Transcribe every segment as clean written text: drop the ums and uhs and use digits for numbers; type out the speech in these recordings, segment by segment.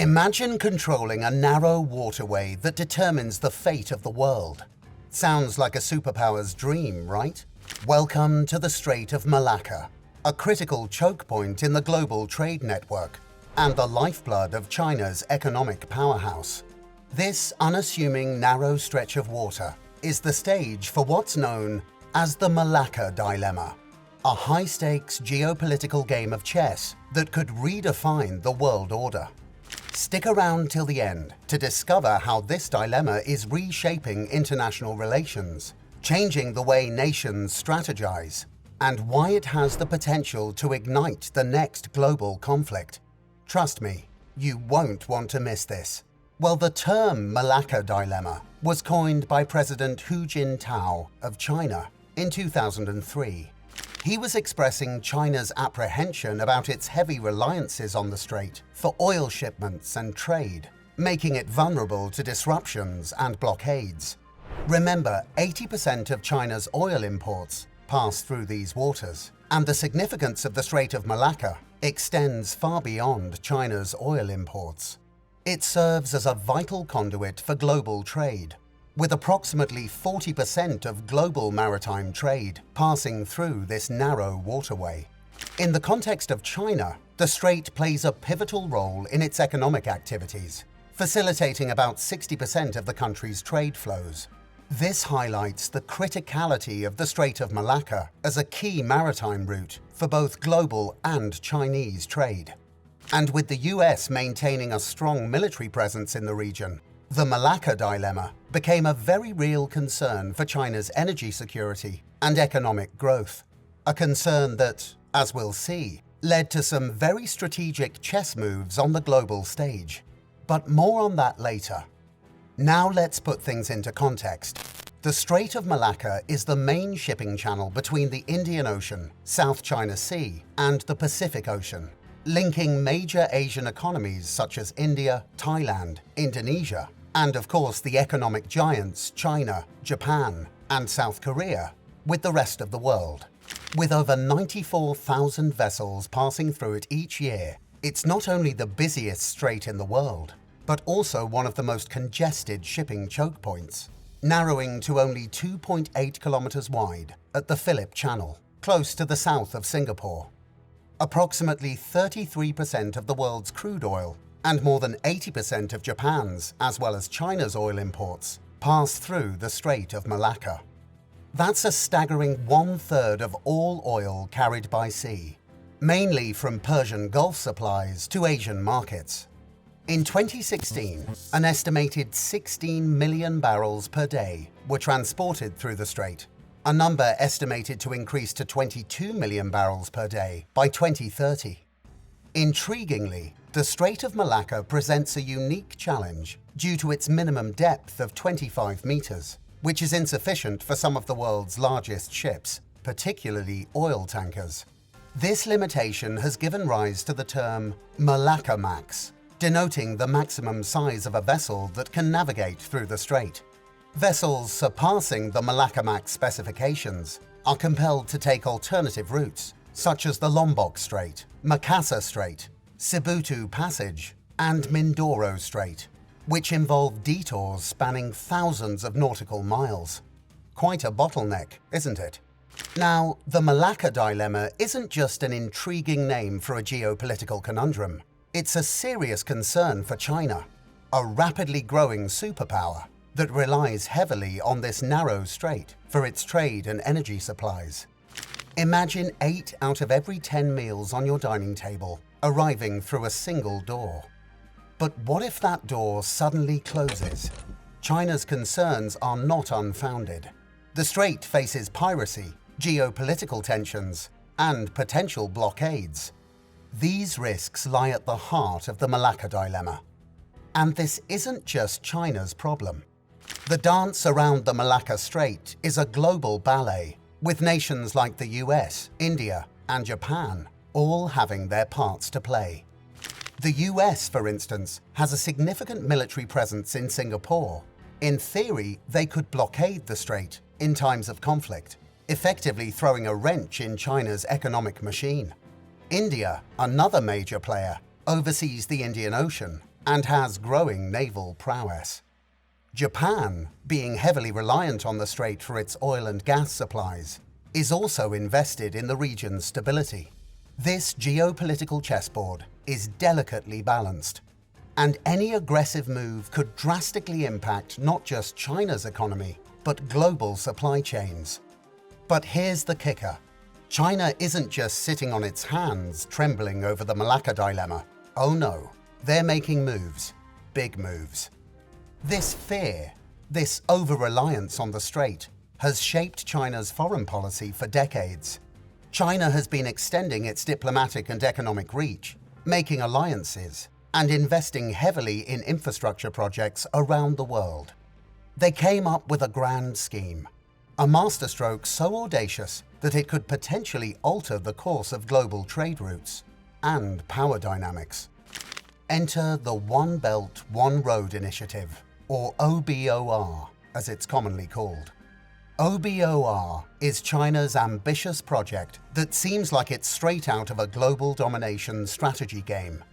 Imagine controlling a narrow waterway that determines the fate of the world. Sounds like a superpower's dream, right? Welcome to the Strait of Malacca, a critical choke point in the global trade network and the lifeblood of China's economic powerhouse. This unassuming narrow stretch of water is the stage for what's known as the Malacca Dilemma, a high-stakes geopolitical game of chess that could redefine the world order. Stick around till the end to discover how this dilemma is reshaping international relations, changing the way nations strategize, and why it has the potential to ignite the next global conflict. Trust me, you won't want to miss this. Well, the term Malacca Dilemma was coined by President Jintao of China in 2003. He was expressing China's apprehension about its heavy reliances on the strait for oil shipments and trade, making it vulnerable to disruptions and blockades. Remember, 80% of China's oil imports pass through these waters, and the significance of the Strait of Malacca extends far beyond China's oil imports. It serves as a vital conduit for global trade, with approximately 40% of global maritime trade passing through this narrow waterway. In the context of China, the strait plays a pivotal role in its economic activities, facilitating about 60% of the country's trade flows. This highlights the criticality of the Strait of Malacca as a key maritime route for both global and Chinese trade. And with the US maintaining a strong military presence in the region, the Malacca Dilemma became a very real concern for China's energy security and economic growth. A concern that, as we'll see, led to some very strategic chess moves on the global stage. But more on that later. Now let's put things into context. The Strait of Malacca is the main shipping channel between the Indian Ocean, South China Sea, and the Pacific Ocean, linking major Asian economies such as India, Thailand, Indonesia, and of course the economic giants China, Japan, and South Korea with the rest of the world. With over 94,000 vessels passing through it each year, it's not only the busiest strait in the world, but also one of the most congested shipping choke points, narrowing to only 2.8 kilometers wide at the Phillip Channel, close to the south of Singapore. Approximately 33% of the world's crude oil and more than 80% of Japan's, as well as China's oil imports, pass through the Strait of Malacca. That's a staggering 1/3 of all oil carried by sea, mainly from Persian Gulf supplies to Asian markets. In 2016, an estimated 16 million barrels per day were transported through the strait, a number estimated to increase to 22 million barrels per day by 2030. Intriguingly, the Strait of Malacca presents a unique challenge due to its minimum depth of 25 meters, which is insufficient for some of the world's largest ships, particularly oil tankers. This limitation has given rise to the term Malacca Max, denoting the maximum size of a vessel that can navigate through the strait. Vessels surpassing the Malacca Max specifications are compelled to take alternative routes, such as the Lombok Strait, Makassar Strait, Sibutu Passage, and Mindoro Strait, which involve detours spanning thousands of nautical miles. Quite a bottleneck, isn't it? Now, the Malacca Dilemma isn't just an intriguing name for a geopolitical conundrum. It's a serious concern for China, a rapidly growing superpower that relies heavily on this narrow strait for its trade and energy supplies. Imagine 8 out of every 10 meals on your dining table arriving through a single door. But what if that door suddenly closes? China's concerns are not unfounded. The strait faces piracy, geopolitical tensions, and potential blockades. These risks lie at the heart of the Malacca Dilemma. And this isn't just China's problem. The dance around the Malacca Strait is a global ballet, with nations like the US, India, and Japan all having their parts to play. The US, for instance, has a significant military presence in Singapore. In theory, they could blockade the strait in times of conflict, effectively throwing a wrench in China's economic machine. India, another major player, oversees the Indian Ocean and has growing naval prowess. Japan, being heavily reliant on the strait for its oil and gas supplies, is also invested in the region's stability. This geopolitical chessboard is delicately balanced, and any aggressive move could drastically impact not just China's economy, but global supply chains. But here's the kicker. China isn't just sitting on its hands trembling over the Malacca Dilemma. Oh no, they're making moves, big moves. This fear, this over-reliance on the strait, has shaped China's foreign policy for decades. China has been extending its diplomatic and economic reach, making alliances, and investing heavily in infrastructure projects around the world. They came up with a grand scheme, a masterstroke so audacious that it could potentially alter the course of global trade routes and power dynamics. Enter the One Belt, One Road Initiative, or OBOR, as it's commonly called. OBOR is China's ambitious project that seems like it's straight out of a global domination strategy game.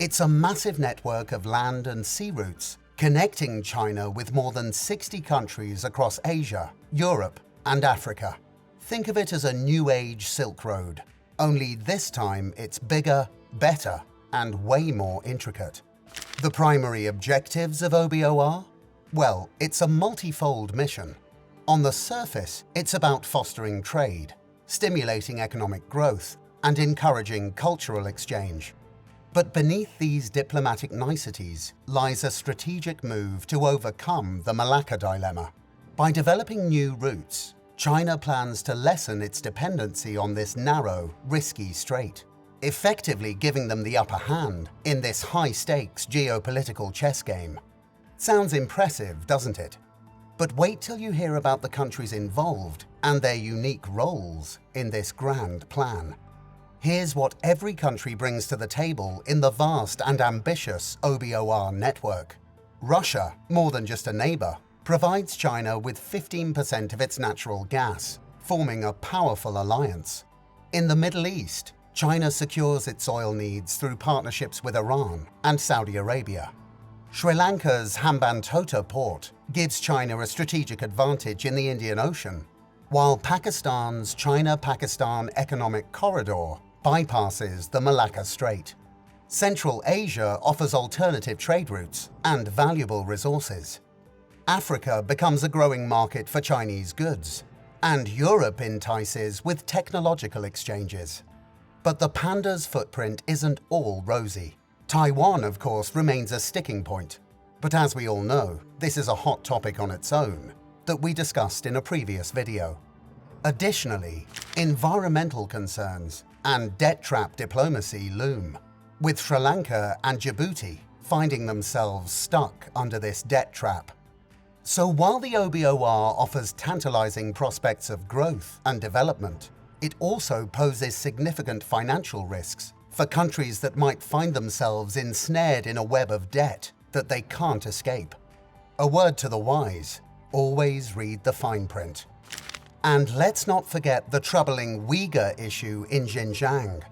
It's a massive network of land and sea routes connecting China with more than 60 countries across Asia, Europe, and Africa. Think of it as a new age Silk Road, only this time it's bigger, better, and way more intricate. The primary objectives of OBOR? Well, it's a multifold mission. On the surface, it's about fostering trade, stimulating economic growth, and encouraging cultural exchange. But beneath these diplomatic niceties lies a strategic move to overcome the Malacca Dilemma. By developing new routes, China plans to lessen its dependency on this narrow, risky strait, effectively giving them the upper hand in this high-stakes geopolitical chess game. Sounds impressive, doesn't it? But wait till you hear about the countries involved and their unique roles in this grand plan. Here's what every country brings to the table in the vast and ambitious OBOR network. Russia, more than just a neighbor, provides China with 15% of its natural gas, forming a powerful alliance. In the Middle East, China secures its oil needs through partnerships with Iran and Saudi Arabia. Sri Lanka's Hambantota port gives China a strategic advantage in the Indian Ocean, while Pakistan's China-Pakistan Economic Corridor bypasses the Malacca Strait. Central Asia offers alternative trade routes and valuable resources. Africa becomes a growing market for Chinese goods, and Europe entices with technological exchanges. But the panda's footprint isn't all rosy. Taiwan, of course, remains a sticking point. But as we all know, this is a hot topic on its own that we discussed in a previous video. Additionally, environmental concerns and debt trap diplomacy loom, with Sri Lanka and Djibouti finding themselves stuck under this debt trap. So while the OBOR offers tantalizing prospects of growth and development, it also poses significant financial risks for countries that might find themselves ensnared in a web of debt that they can't escape. A word to the wise, always read the fine print. And let's not forget the troubling Uyghur issue in Xinjiang.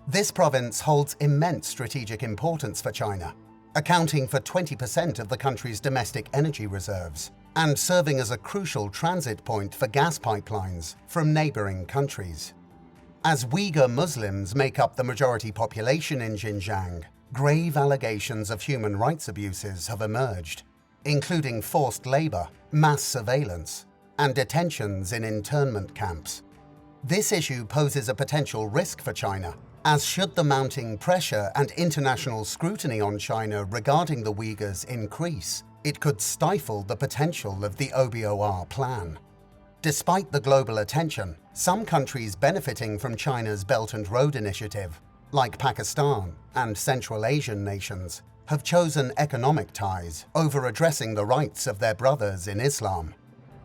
This province holds immense strategic importance for China, accounting for 20% of the country's domestic energy reserves and serving as a crucial transit point for gas pipelines from neighboring countries. As Uyghur Muslims make up the majority population in Xinjiang, grave allegations of human rights abuses have emerged, including forced labor, mass surveillance, and detentions in internment camps. This issue poses a potential risk for China, as should the mounting pressure and international scrutiny on China regarding the Uyghurs increase, it could stifle the potential of the OBOR plan. Despite the global attention, some countries benefiting from China's Belt and Road Initiative, like Pakistan and Central Asian nations, have chosen economic ties over addressing the rights of their brothers in Islam.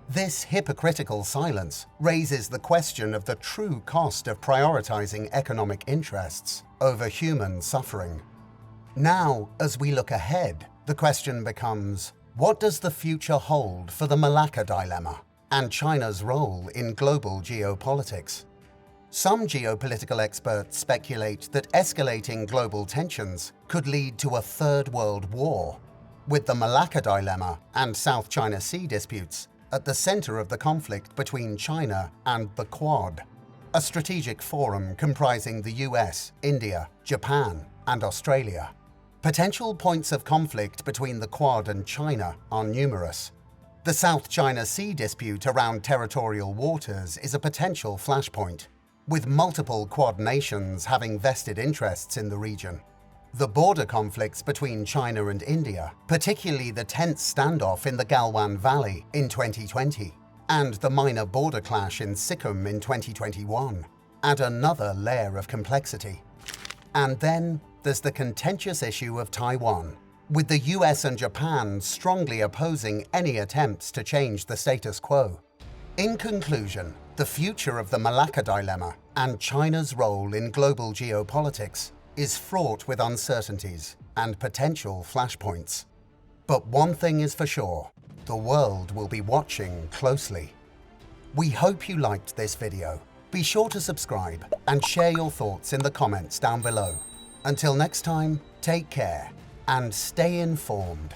This hypocritical silence raises the question of the true cost of prioritizing economic interests over human suffering. Now, as we look ahead, the question becomes, what does the future hold for the Malacca Dilemma and China's role in global geopolitics? Some geopolitical experts speculate that escalating global tensions could lead to a Third World War, with the Malacca Dilemma and South China Sea disputes at the center of the conflict between China and the Quad, a strategic forum comprising the US, India, Japan, and Australia. Potential points of conflict between the Quad and China are numerous. The South China Sea dispute around territorial waters is a potential flashpoint, with multiple Quad nations having vested interests in the region. The border conflicts between China and India, particularly the tense standoff in the Galwan Valley in 2020, and the minor border clash in Sikkim in 2021, add another layer of complexity. And then there's the contentious issue of Taiwan, with the US and Japan strongly opposing any attempts to change the status quo. In conclusion, the future of the Malacca Dilemma and China's role in global geopolitics is fraught with uncertainties and potential flashpoints. But one thing is for sure, the world will be watching closely. We hope you liked this video. Be sure to subscribe and share your thoughts in the comments down below. Until next time, take care and stay informed.